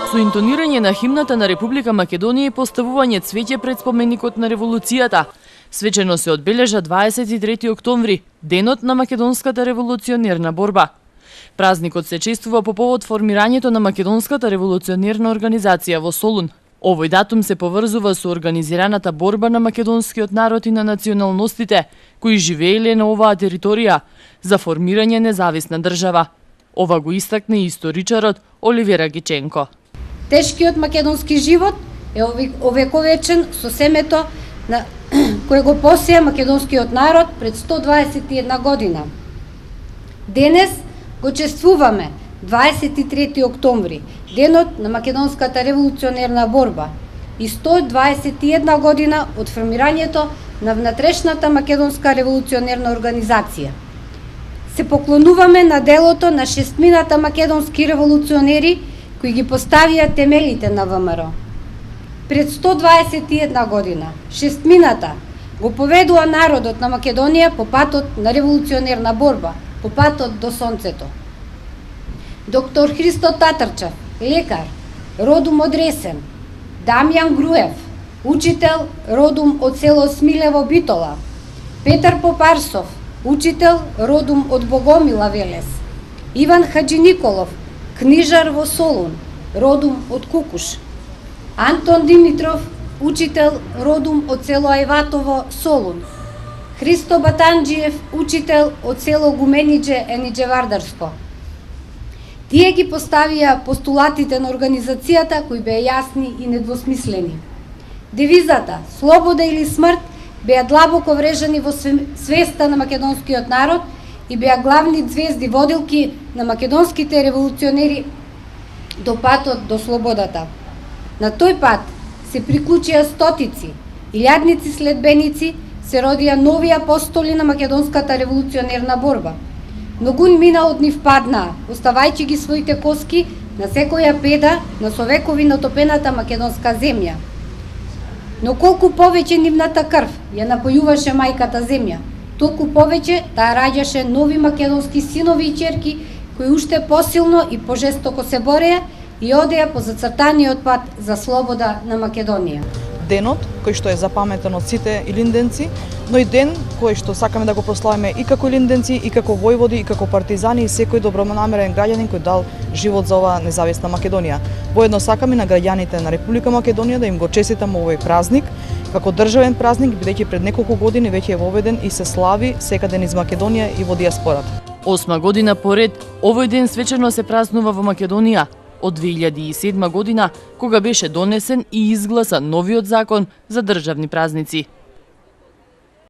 Со интонирање на химната на Република Македонија и поставување цвеќе пред споменикот на револуцијата, свечено се одбележа 23 октомври, денот на македонската револуционерна борба. Празникот се чествува по повод формирањето на македонската револуционерна организација во Солун. Овој датум се поврзува со организираната борба на македонскиот народ и на националностите кои живееле на оваа територија за формирање независна држава. Ова го истакна и историчарот Оливера Гиченко. Тешкиот македонски живот е овековечен со семето на кој го посеја македонскиот народ пред 121 година. Денес го чествуваме 23 октомври, денот на македонската револуционерна борба и 121 година од формирањето на внатрешната македонска револуционерна организација. Се поклонуваме на делото на шестмината македонски револуционери кои ги поставија темелите на ВМРО. Пред 121 година, шестмината го поведува народот на Македонија по патот на револуционерна борба, по патот до сонцето. Доктор Христо Татарчев, лекар, родум од Ресен, Дамјан Груев, учител, родум од село Смилево Битола, Петар Попарсов, учител, родум од Богомила Велес, Иван Хаджи Николов, книжар во Солун, родум од Кукуш, Антон Димитров, учител, родум од село Ајватово, Солун, Христо Батанџиев, учител од село Гуменидже, Енидже-Вардарско. Тие ги поставија постулатите на организацијата кои беа јасни и недвосмислени. Девизата «Слобода или смрт» беа длабоко врежани во свеста на македонскиот народ и беа главни звезди водилки на македонските револуционери до патот до слободата. На тој пат се приклучија стотици, илјадници следбеници, се родија нови апостоли на македонската револуционерна борба. Многун мина од нив паднаа, оставајќи ги своите коски на секоја педа на совекови натопената македонска земја. Но колку повеќе нивната крв ја напојуваше мајката земја, толку повеќе таа раѓаше нови македонски синови и ќерки кои уште посилно и пожестоко се бореа и одеа по зацртаниот пат за слобода на Македонија. Денот кој што е запаметен од сите илинденци, но и ден кој што сакаме да го прославиме и како илинденци, и како војводи, и како партизани и секој добронамерен граѓанин кој дал живот за оваа независна Македонија. Воедно сакаме на граѓаните на Република Македонија да им го честитаме овој празник како државен празник, бидејќи пред неколку години веќе е воведен и се слави секаде низ Македонија и во диаспората. 8 година поред, овој ден свечено се празнува во Македонија. Од 2007 година, кога беше донесен и изгласан новиот закон за државни празници.